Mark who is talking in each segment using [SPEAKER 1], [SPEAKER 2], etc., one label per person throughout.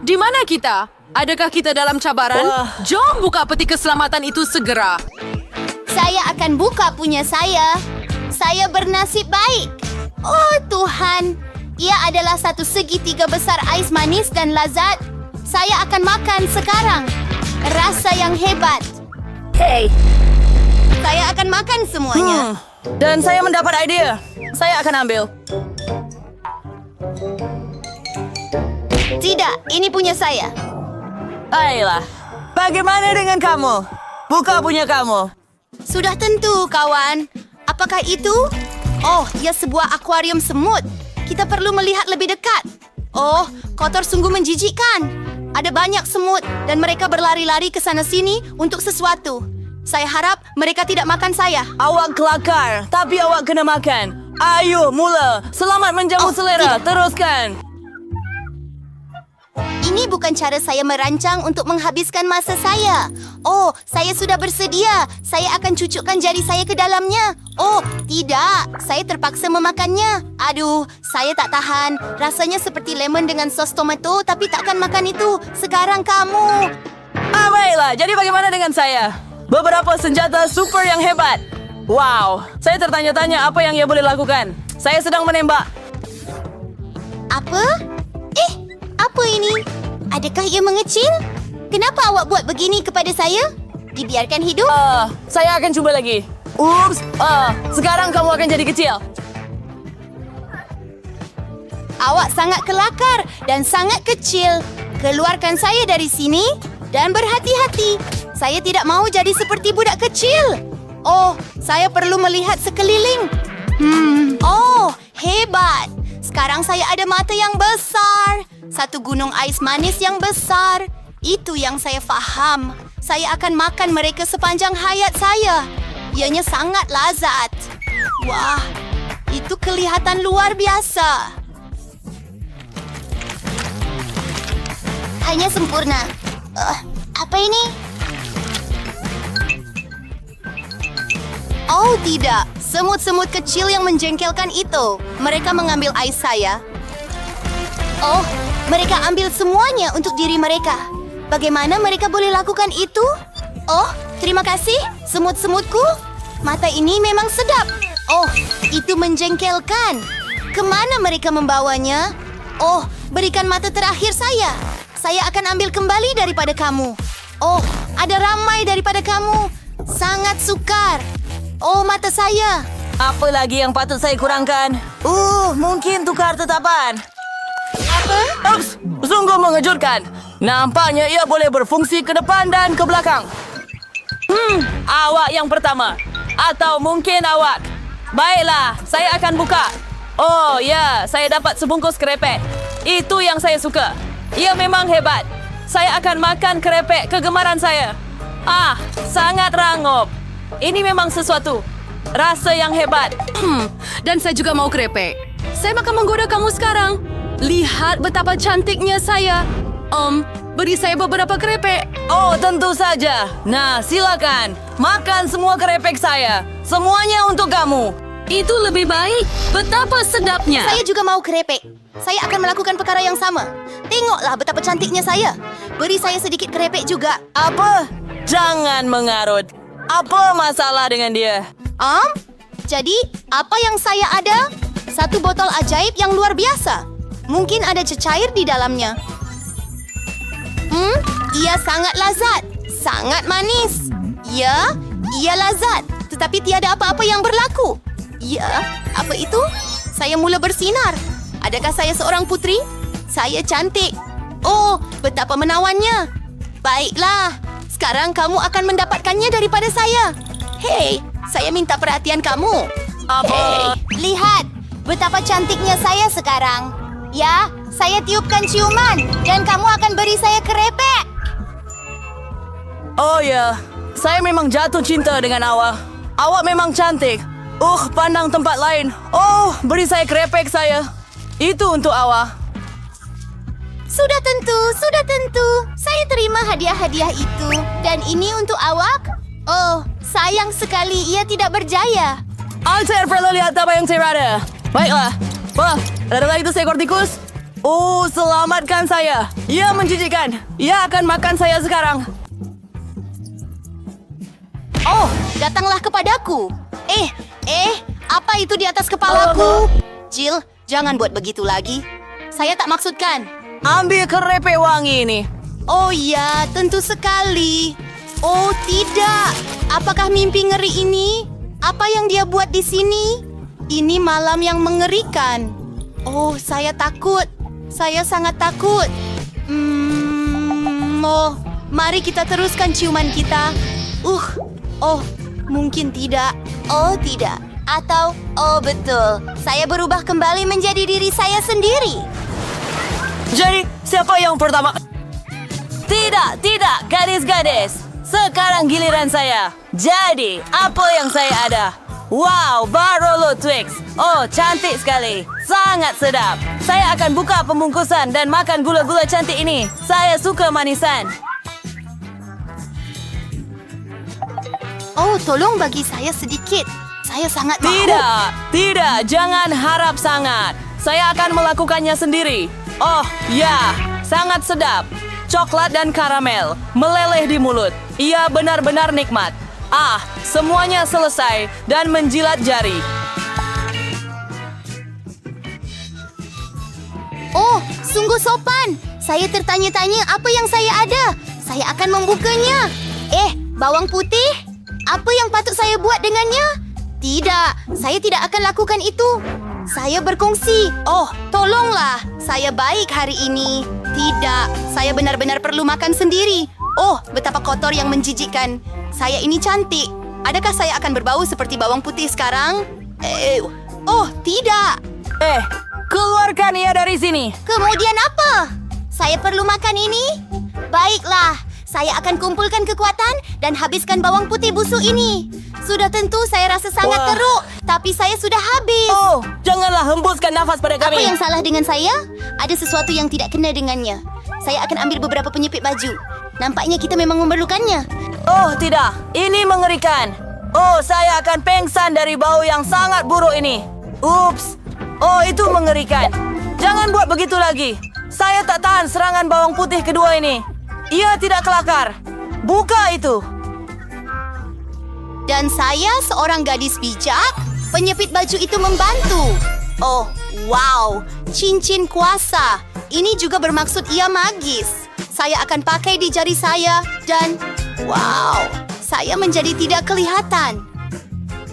[SPEAKER 1] Di mana kita? Adakah kita dalam cabaran? Jom buka peti keselamatan itu segera.
[SPEAKER 2] Saya akan buka punya saya. Saya bernasib baik. Oh Tuhan, ia adalah satu segitiga besar ais manis dan lazat. Saya akan makan sekarang. Rasa yang hebat.
[SPEAKER 3] Hey.
[SPEAKER 2] Saya akan makan semuanya.
[SPEAKER 4] Dan saya mendapat idea. Saya akan ambil.
[SPEAKER 2] Tidak, ini punya saya.
[SPEAKER 4] Baiklah. Bagaimana dengan kamu? Buka punya kamu.
[SPEAKER 2] Sudah tentu, kawan. Apakah itu? Oh, ia sebuah akuarium semut. Kita perlu melihat lebih dekat. Oh, kotor sungguh menjijikkan. Ada banyak semut dan mereka berlari-lari ke sana-sini untuk sesuatu. Saya harap mereka tidak makan saya.
[SPEAKER 4] Awak kelakar, tapi awak kena makan. Ayo, mula. Selamat menjamu selera.
[SPEAKER 2] Tidak.
[SPEAKER 4] Teruskan.
[SPEAKER 2] Ini bukan cara saya merancang untuk menghabiskan masa saya. Oh, saya sudah bersedia. Saya akan cucukkan jari saya ke dalamnya. Oh, tidak. Saya terpaksa memakannya. Aduh, saya tak tahan. Rasanya seperti lemon dengan sos tomato, tapi takkan makan itu. Sekarang kamu.
[SPEAKER 4] Baiklah. Jadi bagaimana dengan saya? Beberapa senjata super yang hebat. Wow. Saya tertanya-tanya apa yang ia boleh lakukan. Saya sedang menembak.
[SPEAKER 2] Apa? Apa ini? Adakah ia mengecil? Kenapa awak buat begini kepada saya? Dibiarkan hidup?
[SPEAKER 4] Saya akan cuba lagi. Ups. Sekarang kamu akan jadi kecil.
[SPEAKER 2] Awak sangat kelakar dan sangat kecil. Keluarkan saya dari sini dan berhati-hati. Saya tidak mau jadi seperti budak kecil. Oh, saya perlu melihat sekeliling. Oh, hebat. Sekarang saya ada mata yang besar. Satu gunung ais manis yang besar. Itu yang saya faham. Saya akan makan mereka sepanjang hayat saya. Ianya sangat lazat. Wah, itu kelihatan luar biasa. Hanya sempurna. Apa ini? Oh tidak, semut-semut kecil yang menjengkelkan itu. Mereka mengambil ais saya. Oh, mereka ambil semuanya untuk diri mereka. Bagaimana mereka boleh lakukan itu? Oh, terima kasih, semut-semutku. Mata ini memang sedap. Oh, itu menjengkelkan. Kemana mereka membawanya? Oh, berikan mata terakhir saya. Saya akan ambil kembali daripada kamu. Oh, ada ramai daripada kamu. Sangat sukar. Oh, mata saya.
[SPEAKER 4] Apa lagi yang patut saya kurangkan? Mungkin tukar tetapan.
[SPEAKER 2] Apa?
[SPEAKER 4] Ups, sungguh mengejutkan. Nampaknya ia boleh berfungsi ke depan dan ke belakang. Awak yang pertama. Atau mungkin awak. Baiklah, saya akan buka. Oh ya, saya dapat sebungkus kerepek. Itu yang saya suka. Ia memang hebat. Saya akan makan kerepek kegemaran saya. Sangat rangup. Ini memang sesuatu. Rasa yang hebat.
[SPEAKER 1] Dan saya juga mau kerepek. Saya akan menggoda kamu sekarang. Lihat betapa cantiknya saya. Beri saya beberapa kerepek.
[SPEAKER 4] Oh, tentu saja. Nah, silakan. Makan semua kerepek saya. Semuanya untuk kamu.
[SPEAKER 1] Itu lebih baik. Betapa sedapnya.
[SPEAKER 2] Saya juga mau kerepek. Saya akan melakukan perkara yang sama. Tengoklah betapa cantiknya saya. Beri saya sedikit kerepek juga.
[SPEAKER 4] Apa? Jangan mengarut. Apa masalah dengan dia?
[SPEAKER 2] Jadi, apa yang saya ada? Satu botol ajaib yang luar biasa. Mungkin ada cecair di dalamnya. Ia sangat lazat. Sangat manis. Ya, ia lazat. Tetapi tiada apa-apa yang berlaku. Ya, apa itu? Saya mula bersinar. Adakah saya seorang putri? Saya cantik. Oh, betapa menawannya. Baiklah. Sekarang kamu akan mendapatkannya daripada saya. Hei, saya minta perhatian kamu.
[SPEAKER 4] Apa?
[SPEAKER 2] Hei, lihat. Betapa cantiknya saya sekarang. Ya, saya tiupkan ciuman. Dan kamu akan beri saya kerepek.
[SPEAKER 4] Oh ya, saya memang jatuh cinta dengan awak. Awak memang cantik. Pandang tempat lain. Oh, beri saya kerepek saya. Itu untuk awak.
[SPEAKER 2] Sudah tentu, sudah tentu. Saya terima hadiah-hadiah itu. Dan ini untuk awak. Oh, sayang sekali ia tidak berjaya.
[SPEAKER 4] Saya perlu lihat apa yang saya ada. Baiklah. Wah, ada lagi itu seekor tikus. Oh, selamatkan saya. Ia menjijikkan. Ia akan makan saya sekarang.
[SPEAKER 2] Oh, datanglah kepadaku. Apa itu di atas kepalaku? Jill, jangan buat begitu lagi. Saya tak maksudkan.
[SPEAKER 4] Ambil kerepek wangi ini.
[SPEAKER 2] Oh ya, tentu sekali. Oh tidak, apakah mimpi ngeri ini? Apa yang dia buat di sini? Ini malam yang mengerikan. Oh, saya takut. Saya sangat takut. Oh, mari kita teruskan ciuman kita. Oh, mungkin tidak. Oh tidak. Atau, oh betul. Saya berubah kembali menjadi diri saya sendiri.
[SPEAKER 4] Jadi, siapa yang pertama? Tidak, gadis-gadis. Sekarang giliran saya. Jadi, apa yang saya ada? Wow, Barolo Twix. Oh, cantik sekali. Sangat sedap. Saya akan buka pembungkusan dan makan gula-gula cantik ini. Saya suka manisan.
[SPEAKER 2] Oh, tolong bagi saya sedikit. Saya sangat mahu.
[SPEAKER 4] Tidak, jangan harap sangat. Saya akan melakukannya sendiri. Oh, ya, sangat sedap. Coklat dan karamel meleleh di mulut. Ia benar-benar nikmat. Semuanya selesai dan menjilat jari.
[SPEAKER 2] Oh, sungguh sopan. Saya tertanya-tanya apa yang saya ada. Saya akan membukanya. Bawang putih? Apa yang patut saya buat dengannya? Tidak, saya tidak akan lakukan itu. Saya berkongsi. Oh, tolonglah. Saya baik hari ini. Tidak, saya benar-benar perlu makan sendiri. Oh, betapa kotor yang menjijikkan. Saya ini cantik. Adakah saya akan berbau seperti bawang putih sekarang? Oh, tidak.
[SPEAKER 4] Keluarkan ia dari sini.
[SPEAKER 2] Kemudian apa? Saya perlu makan ini? Baiklah, saya akan kumpulkan kekuatan dan habiskan bawang putih busuk ini. Sudah tentu saya rasa sangat teruk, tapi saya sudah habis.
[SPEAKER 4] Oh, janganlah hembuskan nafas pada kami.
[SPEAKER 2] Apa yang salah dengan saya? Ada sesuatu yang tidak kena dengannya. Saya akan ambil beberapa penyepit baju. Nampaknya kita memang memerlukannya.
[SPEAKER 4] Oh, tidak. Ini mengerikan. Oh, saya akan pengsan dari bau yang sangat buruk ini. Ups. Oh, itu mengerikan. Jangan buat begitu lagi. Saya tak tahan serangan bawang putih kedua ini. Ia tidak kelakar. Buka itu.
[SPEAKER 2] Dan saya seorang gadis bijak, penyepit baju itu membantu. Oh, wow. Cincin kuasa. Ini juga bermaksud ia magis. Saya akan pakai di jari saya dan wow, saya menjadi tidak kelihatan.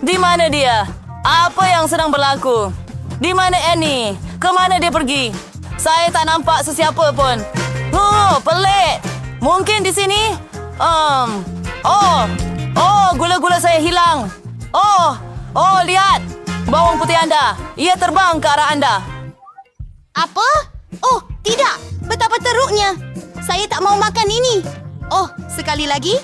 [SPEAKER 4] Di mana dia? Apa yang sedang berlaku? Di mana Annie? Kemana dia pergi? Saya tak nampak sesiapa pun. Oh, pelik. Mungkin di sini? Gula-gula saya hilang. Oh, lihat. Bawang putih Anda. Ia terbang ke arah Anda.
[SPEAKER 2] Apa? Oh, tidak. Betapa teruknya. Saya tak mau makan ini. Oh, sekali lagi.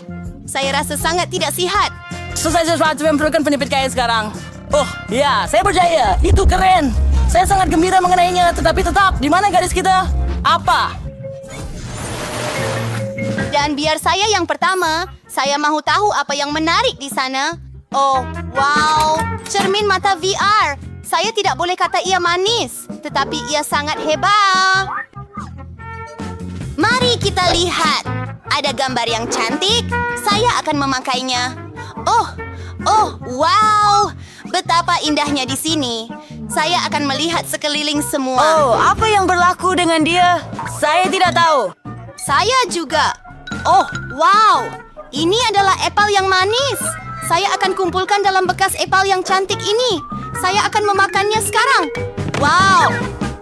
[SPEAKER 2] Saya rasa sangat tidak sihat.
[SPEAKER 4] Selesai sesuatu yang memerlukan penyepit kain sekarang. Oh, ya, saya percaya. Itu keren. Saya sangat gembira mengenainya, tetapi tetap, di mana gadis kita? Apa?
[SPEAKER 2] Dan biar saya yang pertama, saya mahu tahu apa yang menarik di sana. Oh, wow. Cermin mata VR. Saya tidak boleh kata ia manis, tetapi ia sangat hebat. Mari kita lihat. Ada gambar yang cantik. Saya akan memakainya. Oh, wow. Betapa indahnya di sini. Saya akan melihat sekeliling semua.
[SPEAKER 4] Oh, apa yang berlaku dengan dia? Saya tidak tahu.
[SPEAKER 2] Saya juga. Oh, wow. Ini adalah apel yang manis. Saya akan kumpulkan dalam bekas apel yang cantik ini. Saya akan memakannya sekarang. Wow,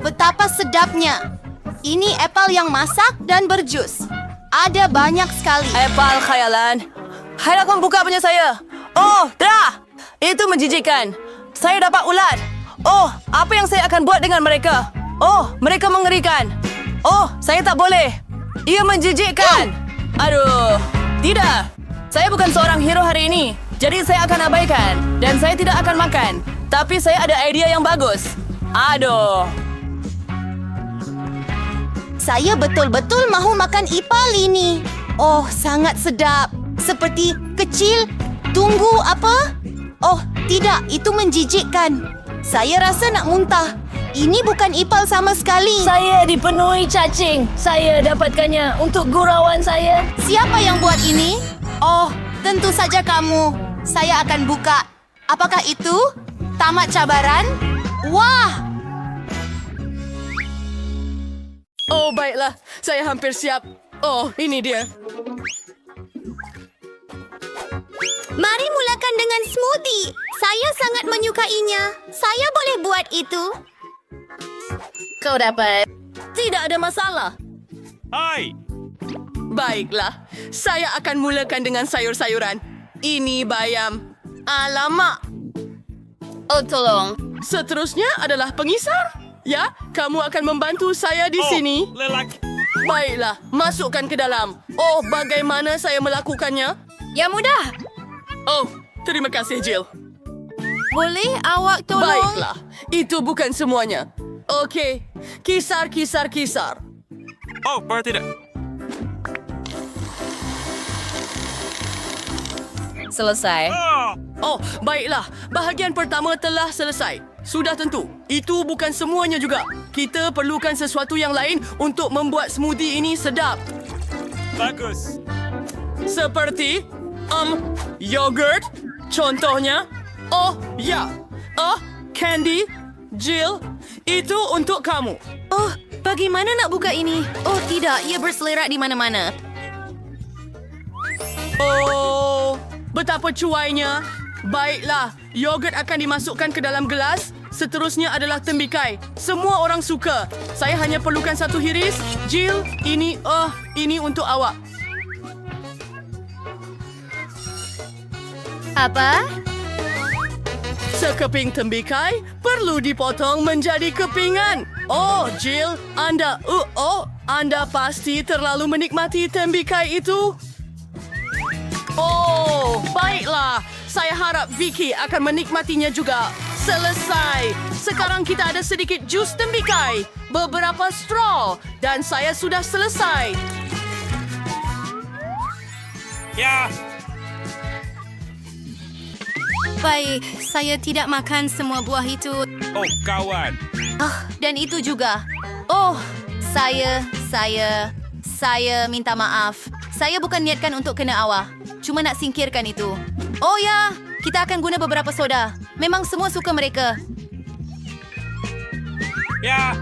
[SPEAKER 2] betapa sedapnya. Ini apel yang masak dan berjus. Ada banyak sekali.
[SPEAKER 4] Apel khayalan. Hendak membuka punya saya. Oh, dah. Itu menjijikkan. Saya dapat ulat. Oh, apa yang saya akan buat dengan mereka? Oh, mereka mengerikan. Oh, saya tak boleh. Ia menjijikkan. Aduh, tidak. Saya bukan seorang hero hari ini. Jadi saya akan abaikan. Dan saya tidak akan makan. Tapi saya ada idea yang bagus. Aduh.
[SPEAKER 2] Saya betul-betul mahu makan ipal ini. Oh, sangat sedap. Seperti kecil. Tunggu, apa? Oh, tidak. Itu menjijikkan. Saya rasa nak muntah. Ini bukan ipal sama sekali.
[SPEAKER 4] Saya dipenuhi cacing. Saya dapatkannya untuk gurauan saya.
[SPEAKER 2] Siapa yang buat ini? Oh, tentu saja kamu. Saya akan buka. Apakah itu? Tamat cabaran? Wah!
[SPEAKER 1] Oh, baiklah. Saya hampir siap. Oh, ini dia.
[SPEAKER 2] Mari mulakan dengan smoothie. Saya sangat menyukainya. Saya boleh buat itu.
[SPEAKER 1] Kau dapat. Tidak ada masalah.
[SPEAKER 3] Hai!
[SPEAKER 1] Baiklah. Saya akan mulakan dengan sayur-sayuran. Ini bayam. Alamak. Oh, tolong. Seterusnya adalah pengisar. Ya, kamu akan membantu saya di sini.
[SPEAKER 3] Lelaki.
[SPEAKER 1] Baiklah, masukkan ke dalam. Oh, bagaimana saya melakukannya?
[SPEAKER 2] Ya mudah.
[SPEAKER 1] Oh, terima kasih, Jill.
[SPEAKER 2] Boleh awak tolong?
[SPEAKER 1] Baiklah, itu bukan semuanya. Okey, kisar.
[SPEAKER 3] Oh, baru tidak.
[SPEAKER 4] Selesai.
[SPEAKER 1] Oh, baiklah. Bahagian pertama telah selesai. Sudah tentu. Itu bukan semuanya juga. Kita perlukan sesuatu yang lain untuk membuat smoothie ini sedap.
[SPEAKER 3] Bagus.
[SPEAKER 1] Seperti, yogurt. Contohnya. Oh, ya. Candy. Jill. Itu untuk kamu.
[SPEAKER 2] Oh, bagaimana nak buka ini? Oh tidak, ia berselerak di mana-mana.
[SPEAKER 1] Oh, betapa cuainya. Baiklah, yogurt akan dimasukkan ke dalam gelas. Seterusnya adalah tembikai. Semua orang suka. Saya hanya perlukan satu hiris. Jill, ini untuk awak.
[SPEAKER 2] Apa?
[SPEAKER 1] Sekeping tembikai perlu dipotong menjadi kepingan. Oh, Jill, Anda pasti terlalu menikmati tembikai itu. Oh, baiklah. Saya harap Vicky akan menikmatinya juga. Selesai. Sekarang kita ada sedikit jus tembikai, beberapa straw, dan saya sudah selesai.
[SPEAKER 3] Ya.
[SPEAKER 2] Baik, saya tidak makan semua buah itu.
[SPEAKER 3] Oh, kawan.
[SPEAKER 2] Dan itu juga. Oh, saya minta maaf. Saya bukan niatkan untuk kena awak. Cuma nak singkirkan itu. Oh ya, kita akan guna beberapa soda. Memang semua suka mereka.
[SPEAKER 3] Ya.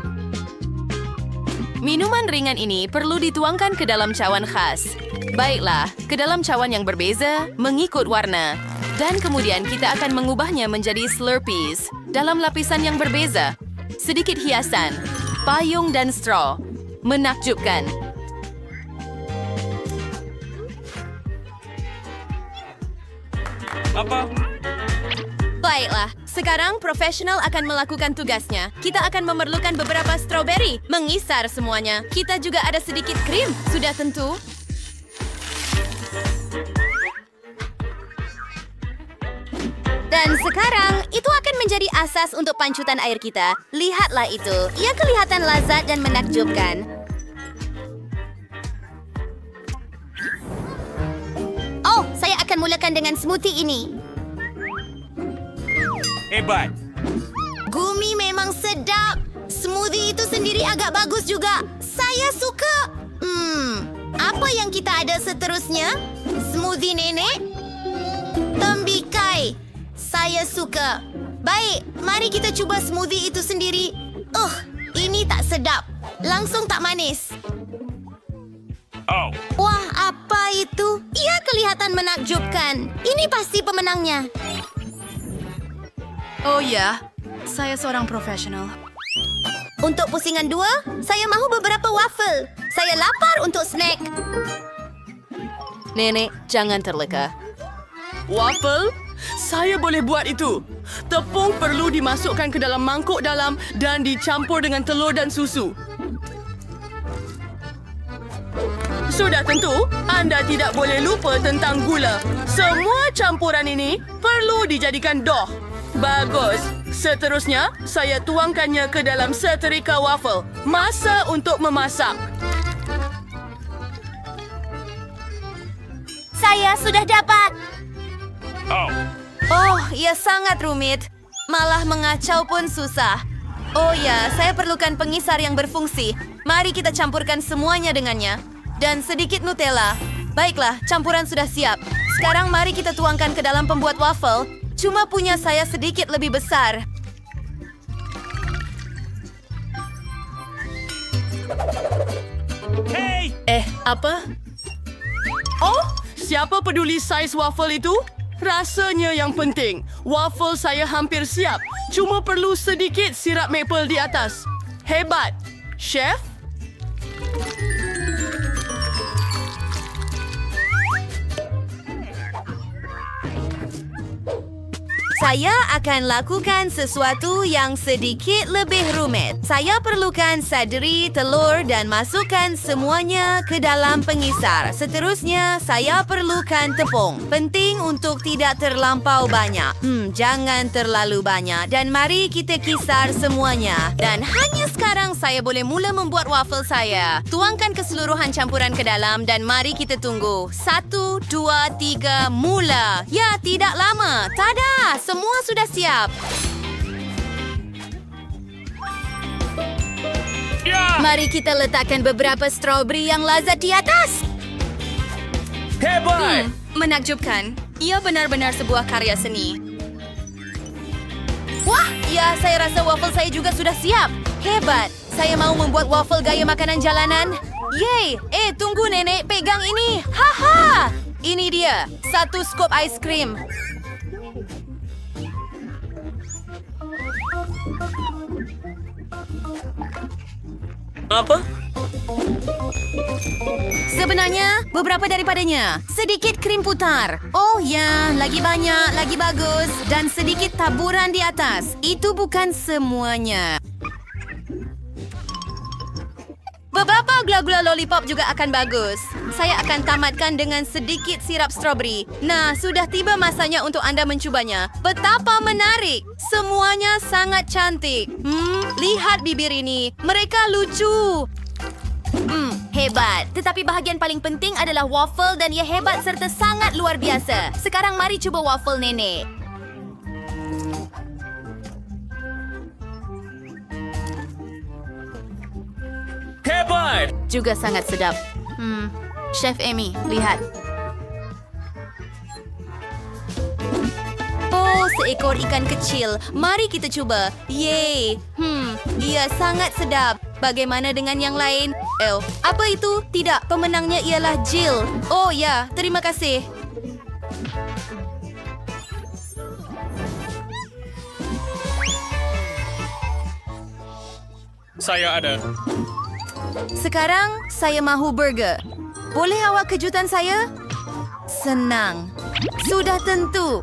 [SPEAKER 4] Minuman ringan ini perlu dituangkan ke dalam cawan khas. Baiklah, ke dalam cawan yang berbeza mengikut warna. Dan kemudian kita akan mengubahnya menjadi slurpees dalam lapisan yang berbeza. Sedikit hiasan, payung dan straw. Menakjubkan.
[SPEAKER 3] Apa?
[SPEAKER 2] Baiklah, sekarang profesional akan melakukan tugasnya. Kita akan memerlukan beberapa strawberry, mengisar semuanya. Kita juga ada sedikit krim, sudah tentu. Dan sekarang, itu akan menjadi asas untuk pancutan air kita. Lihatlah itu, ia kelihatan lazat dan menakjubkan. Oh, saya akan mulakan dengan smoothie ini.
[SPEAKER 3] Hebat.
[SPEAKER 2] Gumi memang sedap. Smoothie itu sendiri agak bagus juga. Saya suka. Apa yang kita ada seterusnya? Smoothie nenek? Tembikai. Saya suka. Baik, mari kita cuba smoothie itu sendiri. Ini tak sedap. Langsung tak manis.
[SPEAKER 3] Oh.
[SPEAKER 2] Wah, apa itu? Ia kelihatan menakjubkan. Ini pasti pemenangnya.
[SPEAKER 1] Oh ya, saya seorang profesional.
[SPEAKER 2] Untuk pusingan 2, saya mahu beberapa waffle. Saya lapar untuk snack.
[SPEAKER 4] Nenek, jangan terleka.
[SPEAKER 1] Waffle? Saya boleh buat itu. Tepung perlu dimasukkan ke dalam mangkuk dalam dan dicampur dengan telur dan susu. Sudah tentu, anda tidak boleh lupa tentang gula. Semua campuran ini perlu dijadikan dough. Bagus. Seterusnya, saya tuangkannya ke dalam setrika waffle. Masa untuk memasak.
[SPEAKER 2] Saya sudah dapat.
[SPEAKER 3] Oh.
[SPEAKER 2] Oh, ia sangat rumit. Malah mengacau pun susah. Oh ya, saya perlukan pengisar yang berfungsi. Mari kita campurkan semuanya dengannya. Dan sedikit Nutella. Baiklah, campuran sudah siap. Sekarang mari kita tuangkan ke dalam pembuat waffle. Cuma punya saya sedikit lebih besar.
[SPEAKER 3] Hey!
[SPEAKER 1] Apa? Oh, siapa peduli saiz waffle itu? Rasanya yang penting. Waffle saya hampir siap. Cuma perlu sedikit sirap maple di atas. Hebat. Chef?
[SPEAKER 2] Saya akan lakukan sesuatu yang sedikit lebih rumit. Saya perlukan seledri, telur dan masukkan semuanya ke dalam pengisar. Seterusnya, saya perlukan tepung. Penting untuk tidak terlampau banyak. Jangan terlalu banyak. Dan mari kita kisar semuanya. Dan hanya sekarang saya boleh mula membuat waffle saya. Tuangkan keseluruhan campuran ke dalam dan mari kita tunggu. 1, 2, 3, mula. Ya, tidak lama. Tada! Semua sudah siap.
[SPEAKER 3] Ya!
[SPEAKER 2] Mari kita letakkan beberapa strawberry yang lazat di atas.
[SPEAKER 3] Hebat!
[SPEAKER 2] Menakjubkan. Ia benar-benar sebuah karya seni. Wah, ya saya rasa waffle saya juga sudah siap. Hebat. Saya mau membuat waffle gaya makanan jalanan. Yeay. Tunggu nenek, pegang ini. Haha. Ini dia. 1 scoop ais krim.
[SPEAKER 4] Apa?
[SPEAKER 2] Sebenarnya, beberapa daripadanya. Sedikit krim putar. Oh ya, lagi banyak, lagi bagus. Dan sedikit taburan di atas. Itu bukan semuanya. Beberapa gula-gula lollipop juga akan bagus. Saya akan tamatkan dengan sedikit sirap strawberry. Nah, sudah tiba masanya untuk anda mencubanya. Betapa menarik. Semuanya sangat cantik. Lihat bibir ini. Mereka lucu. Hebat. Tetapi bahagian paling penting adalah waffle dan ia hebat serta sangat luar biasa. Sekarang mari cuba waffle nenek.
[SPEAKER 3] Hebat!
[SPEAKER 2] Juga sangat sedap. Chef Amy, lihat. Oh, seekor ikan kecil. Mari kita cuba. Yeay. Ia sangat sedap. Bagaimana dengan yang lain? Apa itu? Tidak, pemenangnya ialah Jill. Oh ya, terima kasih.
[SPEAKER 3] Saya ada.
[SPEAKER 2] Sekarang, saya mahu burger. Boleh awak kejutan saya? Senang. Sudah tentu.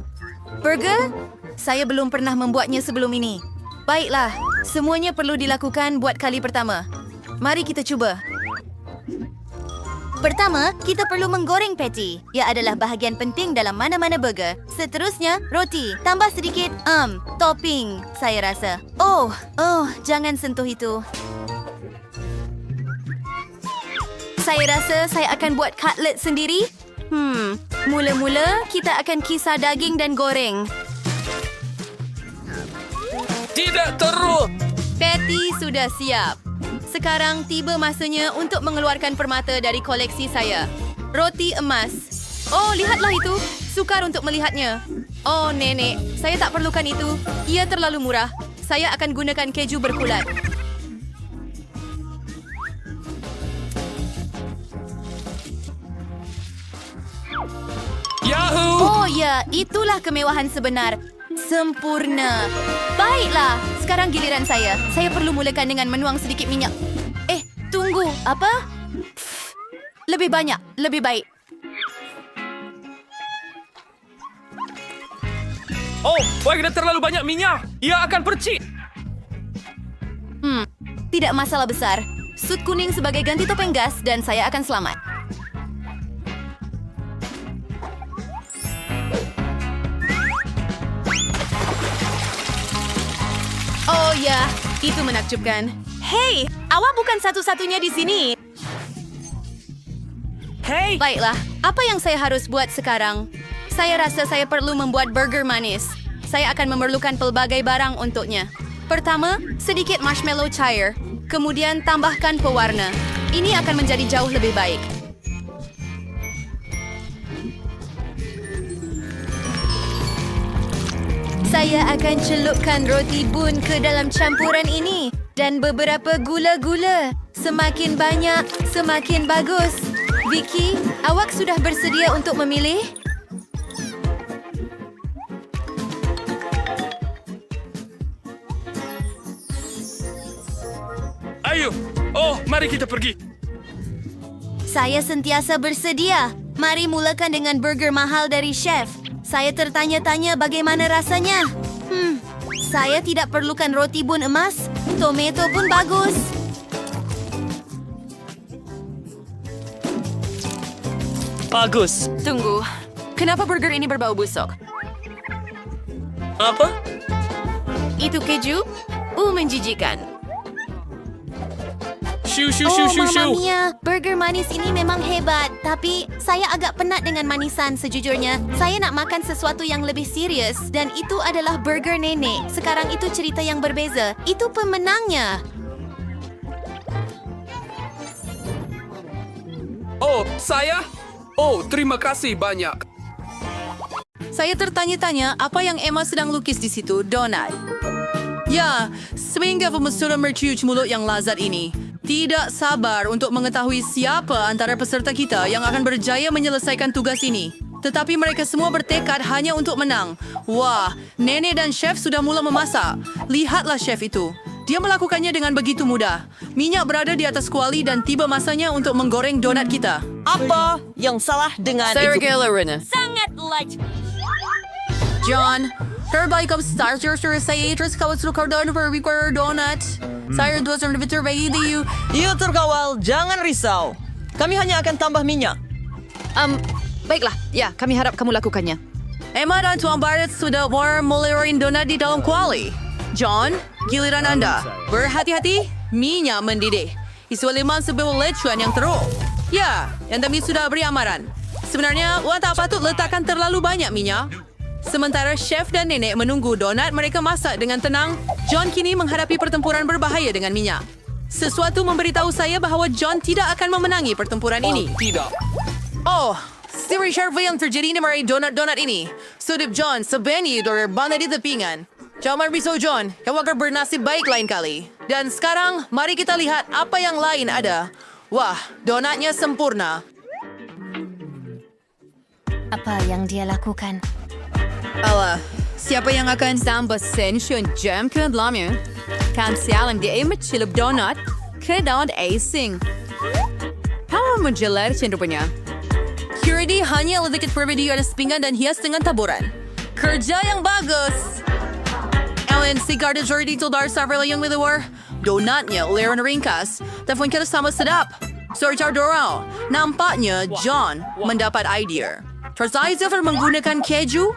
[SPEAKER 2] Burger? Saya belum pernah membuatnya sebelum ini. Baiklah, semuanya perlu dilakukan buat kali pertama. Mari kita cuba. Pertama, kita perlu menggoreng patty. Ia adalah bahagian penting dalam mana-mana burger. Seterusnya, roti. Tambah sedikit, topping, saya rasa. Oh, jangan sentuh itu. Saya rasa saya akan buat cutlet sendiri. Mula-mula kita akan kisar daging dan goreng.
[SPEAKER 4] Tidak teruk.
[SPEAKER 2] Patty sudah siap. Sekarang tiba masanya untuk mengeluarkan permata dari koleksi saya. Roti emas. Oh, lihatlah itu. Sukar untuk melihatnya. Oh, nenek. Saya tak perlukan itu. Ia terlalu murah. Saya akan gunakan keju berkulat.
[SPEAKER 3] Yahoo!
[SPEAKER 2] Oh ya, itulah kemewahan sebenar. Sempurna. Baiklah, sekarang giliran saya. Saya perlu mulakan dengan menuang sedikit minyak. Tunggu, apa? Lebih banyak, lebih baik.
[SPEAKER 4] Oh, bagi terlalu banyak minyak. Ia akan percik.
[SPEAKER 2] Tidak masalah besar. Sut kuning sebagai ganti topeng gas dan saya akan selamat. Oh ya, itu menakjubkan. Hei, awak bukan satu-satunya di sini.
[SPEAKER 4] Hei,
[SPEAKER 2] Baiklah, apa yang saya harus buat sekarang? Saya rasa saya perlu membuat burger manis. Saya akan memerlukan pelbagai barang untuknya. Pertama, sedikit marshmallow cair. Kemudian tambahkan pewarna. Ini akan menjadi jauh lebih baik. Saya akan celupkan roti bun ke dalam campuran ini dan beberapa gula-gula. Semakin banyak, semakin bagus. Vicky, awak sudah bersedia untuk memilih?
[SPEAKER 3] Ayo. Oh, mari kita pergi.
[SPEAKER 2] Saya sentiasa bersedia. Mari mulakan dengan burger mahal dari chef. Saya tertanya-tanya bagaimana rasanya. Saya tidak perlukan roti bun emas. Tomato pun bagus.
[SPEAKER 4] Bagus.
[SPEAKER 2] Tunggu. Kenapa burger ini berbau busuk?
[SPEAKER 3] Apa?
[SPEAKER 2] Itu keju? Menjijikan.
[SPEAKER 3] Shoo, shoo, shoo, shoo,
[SPEAKER 2] Mamma
[SPEAKER 3] shoo.
[SPEAKER 2] mia, burger manis ini memang hebat. Tapi saya agak penat dengan manisan sejujurnya. Saya nak makan sesuatu yang lebih serius. Dan itu adalah burger nenek. Sekarang itu cerita yang berbeza. Itu pemenangnya.
[SPEAKER 5] Oh, saya? Oh, terima kasih banyak.
[SPEAKER 1] Saya tertanya-tanya apa yang Emma sedang lukis di situ, donat. Ya, sehingga pemesudah merciuc mulut yang lazat ini. Tidak sabar untuk mengetahui siapa antara peserta kita yang akan berjaya menyelesaikan tugas ini. Tetapi mereka semua bertekad hanya untuk menang. Wah, nenek dan chef sudah mula memasak. Lihatlah chef itu. Dia melakukannya dengan begitu mudah. Minyak berada di atas kuali dan tiba masanya untuk menggoreng donat kita.
[SPEAKER 4] Apa yang salah dengan itu?
[SPEAKER 2] Sangat light.
[SPEAKER 1] John, terbaik kau starter saya terus kau suruh kau require donut. Saya dua sama Victor bagi you.
[SPEAKER 4] Yuk terkawal, jangan risau. Kami hanya akan tambah minyak.
[SPEAKER 2] Baiklah. Ya, kami harap kamu lakukannya.
[SPEAKER 1] Emma dan Tuan Barrett sudah mulai donat di dalam kuali. John, giliran Anda. Berhati-hati, minyak mendidih. Isu 5 sebuah lecuan yang teruk. Ya, yang kami sudah beri amaran. Sebenarnya, Wan tak patut letakkan terlalu banyak minyak. Sementara chef dan nenek menunggu donat mereka masak dengan tenang, John kini menghadapi pertempuran berbahaya dengan minyak. Sesuatu memberitahu saya bahawa John tidak akan memenangi pertempuran ini.
[SPEAKER 5] Tidak.
[SPEAKER 1] Oh, si Richard yang terjadi di meraih donat-donat ini. Sudip John, sebenarnya berbanda di tepingan. Jangan risau John, kamu akan bernasib baik lain kali. Dan sekarang, mari kita lihat apa yang lain ada. Wah, donatnya sempurna.
[SPEAKER 2] Apa yang dia lakukan?
[SPEAKER 1] Alah, siapa yang akan tambah sension jam ke dalamnya? Kan sialan dia mencelup donat ke daun icing. Kamu menjelaskan rupanya. Curdy hanya sedikit berbeda atas pinggan dan hias dengan taburan. Kerja yang bagus. Ellen, si garda Jordi Tildar Savrela yang luar. Donatnya uliran ringkas. Telepon kita sama sedap. Sorjar Dorao. Nampaknya John mendapat idea. Tersayang menggunakan keju.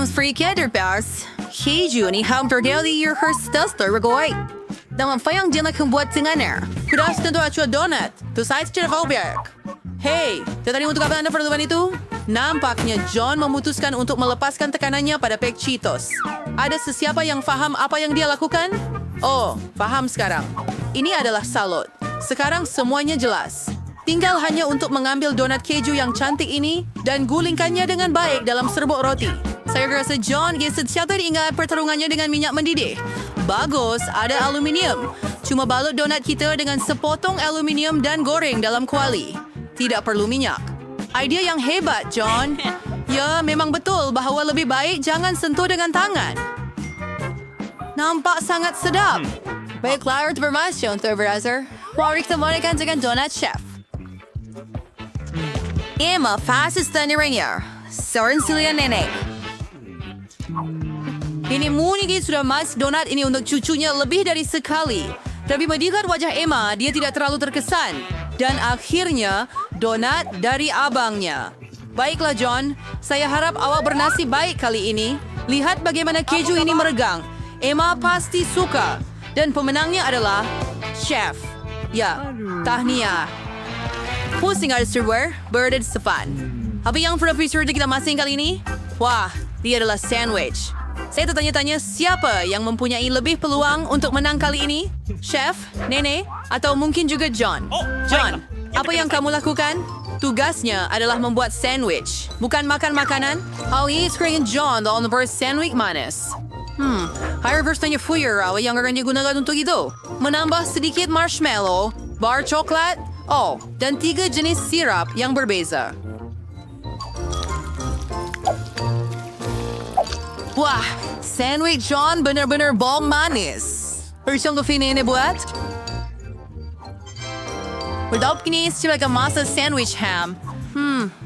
[SPEAKER 1] Free keder pas. Keju ni hampir dari your herstas tergoy. Dan apa yang dia nak buat dengannya? Kudas tentu acua donat. Tu saya tidak fallback. Hey, tadi untuk apa anda perlukan itu? Nampaknya John memutuskan untuk melepaskan tekanannya pada Pek Cheetos. Ada sesiapa yang faham apa yang dia lakukan? Oh, faham sekarang. Ini adalah salut. Sekarang semuanya jelas. Tinggal hanya untuk mengambil donat keju yang cantik ini dan gulingkannya dengan baik dalam serbuk roti. Saya rasa John setiap ingat pertarungannya dengan minyak mendidih. Bagus, ada aluminium. Cuma balut donat kita dengan sepotong aluminium dan goreng dalam kuali. Tidak perlu minyak. Idea yang hebat, John. Ya, memang betul bahawa lebih baik jangan sentuh dengan tangan. Nampak sangat sedap. Baiklah, terima kasih untuk berazer. Mari kita mulakan dengan donat chef. Emma, asisten Rainier. Seorang silian nenek. Ini Munigi sudah masak donat ini untuk cucunya lebih dari sekali. Tapi melihat wajah Emma, dia tidak terlalu terkesan. Dan akhirnya, donat dari abangnya. Baiklah John, saya harap awak bernasib baik kali ini. Lihat bagaimana keju ini meregang. Emma pasti suka. Dan pemenangnya adalah chef. Ya, tahniah. Pusing ada server, Bernard Stefan. Apa yang profesor kita masing kali ini? Wah, dia adalah sandwich.
[SPEAKER 4] Saya tertanya-tanya siapa yang mempunyai lebih peluang untuk menang kali ini? Chef, Nenek, atau mungkin juga John? John, apa yang kamu lakukan? Tugasnya adalah membuat sandwich, bukan makan makanan. Hal ini screen John dalam membuat sandwich manis. Higher versionnya Fuyer yang akan digunakan untuk itu. Menambah sedikit marshmallow, bar coklat, dan 3 jenis sirap yang berbeza. Wah, sandwich John benar-benar bom manis. Harusnya Luffy ini buat. Berdaup kini sebagai masa sandwich ham.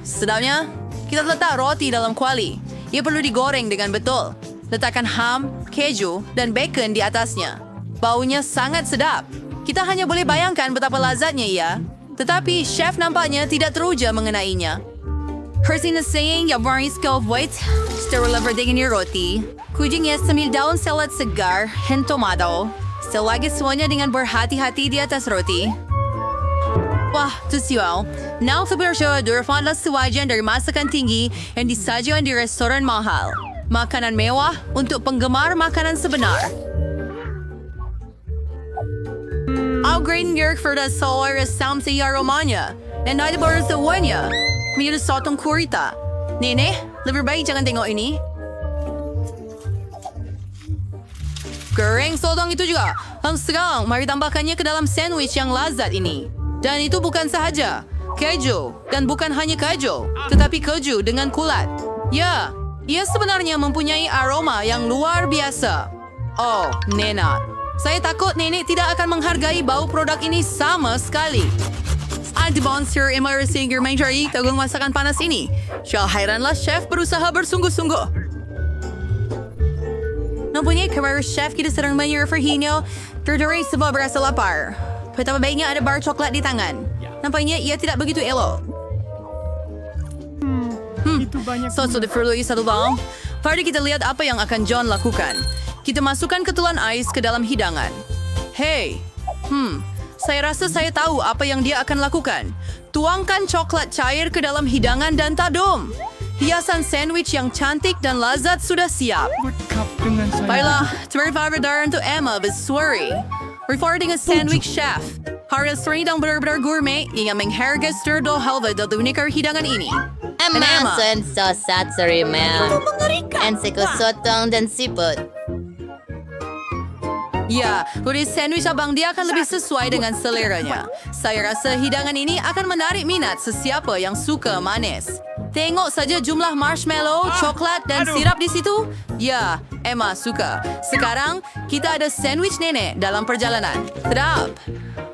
[SPEAKER 4] Sedapnya. Kita letak roti dalam kuali. Ia perlu digoreng dengan betul. Letakkan ham, keju, dan bacon di atasnya. Baunya sangat sedap. Kita hanya boleh bayangkan betapa lazatnya ia. Tetapi chef nampaknya tidak teruja mengenainya. Hersing na saying yang baris ka white, sterile verdegin ni roti. Kujingnya sambil daun salad segar, and tomato. Selagi semuanya dengan berhati-hati di atas roti. Wah, tusiwaw. Now sebenarnya durfanlah sewajan dari masakan tinggi yang disajikan di restoran mahal. Makanan mewah untuk penggemar makanan sebenar. Upgrade York for the solar sam sa aromanya. Dan ada baru sewanya. Minus sotong kurita. Nene, lebih baik jangan tengok ini. Goreng sotong itu juga. Sekarang, mari tambahkannya ke dalam sandwich yang lazat ini. Dan itu bukan sahaja keju, dan bukan hanya keju, tetapi keju dengan kulat. Ya, ia sebenarnya mempunyai aroma yang luar biasa. Oh, Nena. Saya takut nenek tidak akan menghargai bau produk ini sama sekali. Ada monster immersive mencari tagung masakan panas ini. Syah hairanlah chef berusaha bersungguh-sungguh. Mempunyai karir chef kita sedang menyerfahnya terdiri sebab berasa lapar. Betapa baiknya ada bar coklat di tangan. Nampaknya ia tidak begitu elok. Sudah perlu satu bang. Mari kita lihat apa yang akan John lakukan. Kita masukkan ketulan ais ke dalam hidangan. Hey, saya rasa saya tahu apa yang dia akan lakukan. Tuangkan coklat cair ke dalam hidangan dan tadum. Hiasan sandwich yang cantik dan lazat sudah siap. Baiklah, terima kasih untuk Emma Beswari. Reporting a sandwich chef. Harga sering dan benar-benar gourmet yang menghargai sturdo halva dari unikar hidangan ini.
[SPEAKER 2] Emma sosat serimel. Ensiko sotong dan siput.
[SPEAKER 4] Ya, kulit sandwich abang dia akan lebih sesuai dengan seleranya. Saya rasa hidangan ini akan menarik minat sesiapa yang suka manis. Tengok saja jumlah marshmallow, coklat dan sirap di situ. Ya, Emma suka. Sekarang, kita ada sandwich nenek dalam perjalanan. Sedap.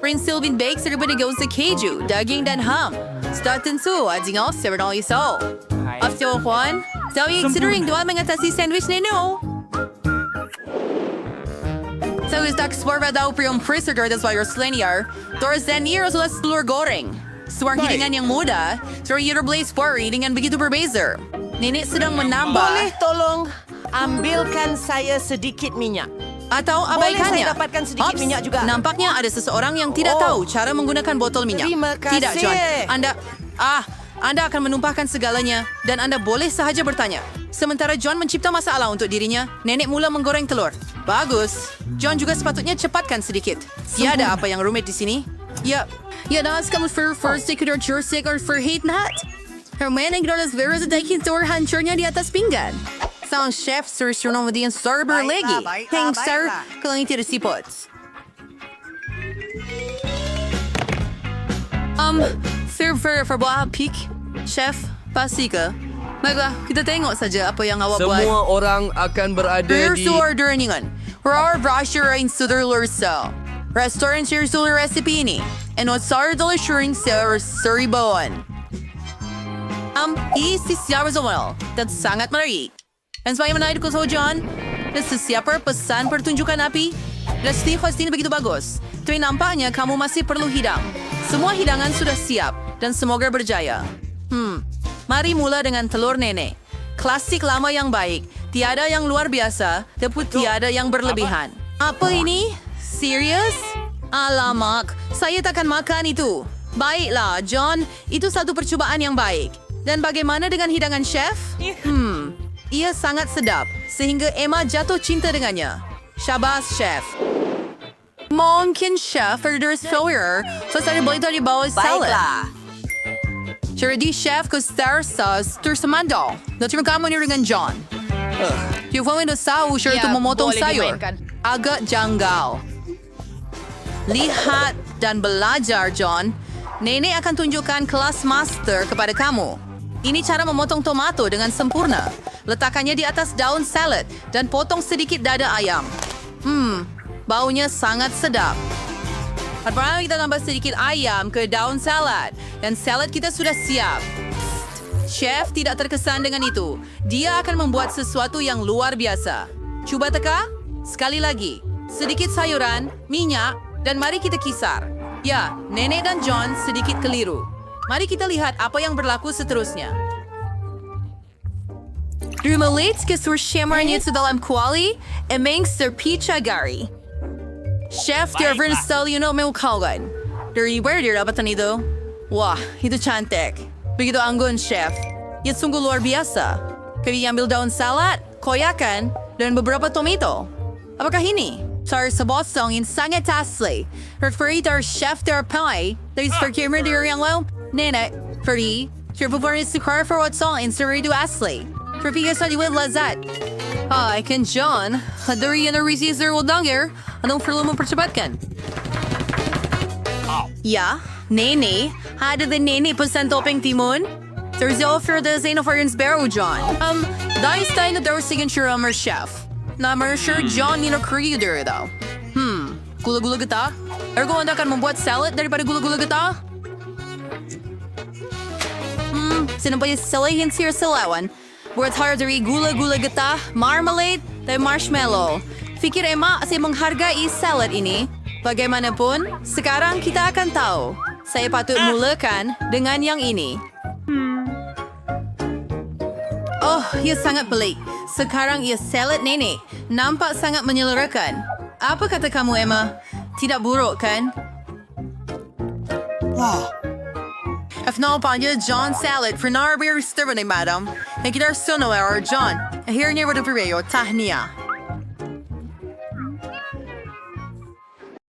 [SPEAKER 4] Prince Sylvain Bake serba negosyo keju, daging dan ham. Sudah tentu, adingo sebenarnya iso. After Juan, saya sedering doa mengatasi sandwich nenek. Saya sudah ekspor pada prium preserver dan suara slenier. Terus dan ia sudah telur goreng. Suara hidangan yang muda, suara blaze worry dengan begitu berbeza. Nenek sedang menambah.
[SPEAKER 6] Boleh tolong ambilkan saya sedikit minyak?
[SPEAKER 4] Atau abaikannya.
[SPEAKER 6] Boleh saya dapatkan sedikit minyak juga?
[SPEAKER 4] Nampaknya ada seseorang yang tidak tahu cara menggunakan botol minyak.
[SPEAKER 6] Terima kasih.
[SPEAKER 4] Tidak, John. Anda akan menumpahkan segalanya dan Anda boleh sahaja bertanya. Sementara John mencipta masalah untuk dirinya, nenek mula menggoreng telur. Bagus. John juga sepatutnya cepatkan sedikit. Tiada apa yang rumit di sini. Ya, das kamu first ikut jursik or verheet nat. Herman yang dolas virus taking telur hancurnya di atas pinggan. Sang chef sersuno dengan serber lagi. Heng sir, kalau ini tidak sipot. Server verbuah pik, chef, pasti ke? Baiklah, kita tengok saja apa yang awak buat.
[SPEAKER 7] Semua orang akan berada di...
[SPEAKER 4] order ningan. Rar brasher in sudar lursa. Restoran sirsul recipe ini. And what sar delishuring sir suribawan. Isi siapa soal. Dan sangat menarik. Dan sebagaimana itu ko John, dan sesiapa pesan pertunjukan api? Dan Steve Hostin begitu bagus. Tapi nampaknya kamu masih perlu hidang. Semua hidangan sudah siap dan semoga berjaya. Mari mula dengan telur nenek. Klasik lama yang baik. Tiada yang luar biasa, tapi tiada yang berlebihan. Apa ini? Serius? Alamak, saya takkan makan itu. Baiklah, John. Itu satu percubaan yang baik. Dan bagaimana dengan hidangan chef?
[SPEAKER 6] Ia sangat sedap sehingga Emma jatuh cinta dengannya. Syabas, Chef. Mungkin Chef orders filler, so saya boleh di bawah salad. Jadi Chef ko star sauce tersemandal. Terima kamu ni dengan John. Dia pun tahu siya itu memotong
[SPEAKER 4] boleh
[SPEAKER 6] sayur.
[SPEAKER 4] dimainkan.
[SPEAKER 6] Agak janggal. Lihat dan belajar, John. Nenek akan tunjukkan kelas master kepada kamu. Ini cara memotong tomato dengan sempurna. Letakkannya di atas daun salad dan potong sedikit dada ayam. Baunya sangat sedap. Pertama kita tambah sedikit ayam ke daun salad dan salad kita sudah siap. Chef tidak terkesan dengan itu. Dia akan membuat sesuatu yang luar biasa. Cuba teka. Sekali lagi. Sedikit sayuran, minyak, dan mari kita kisar. Ya, Nenek dan John sedikit keliru. Mari kita lihat apa yang berlaku seterusnya. Rumelit kesursyamarnya sa dalam kuali, emang serpicha gari. Chef, dia versatile yun ang may kawan. Dari where dia dapatan ito? Wah, itu cantik. Begitu anggun, Chef. Itu sungguh luar biasa. Kami ambil daun salad, koyakan, dan beberapa tomato. Apakah ini? Sar sa bosong sangat asli. Referee dari Chef terpai, dari verkeer dari yang lain, Nenek, Ferdi, terpupurin sukar for what's all in seridu asli. Terpikir sa diwid lazat. Hi, kan John. Dari yan na resistor waldangir. Anong perlu mempercepatkan? Ya, Nene. Ada din Nene pesan topeng timun? Terzo for the Zane of Iron's Barrow, John. Dahil tayo na daw signature Mer Chef. Na Mer sure John yun ang creator daw. Gula-gula kita? Ergo anda akan membuat salad daripada gula-gula kita? Sinampay salihin siya salawan. Buat hard dari gula-gula kita, marmalade, dan marshmallow. Fikir Emma asay menghargai salad ini. Bagaimanapun, sekarang kita akan tahu. Saya patut mulakan dengan yang ini. Oh, ia sangat pelik. Sekarang ia salad nenek. Nampak sangat menyelerakan. Apa kata kamu, Emma? Tidak buruk, kan? If no panja John salad for narabir stirring, madam. And kita suno or John. Here near the video, tahnia.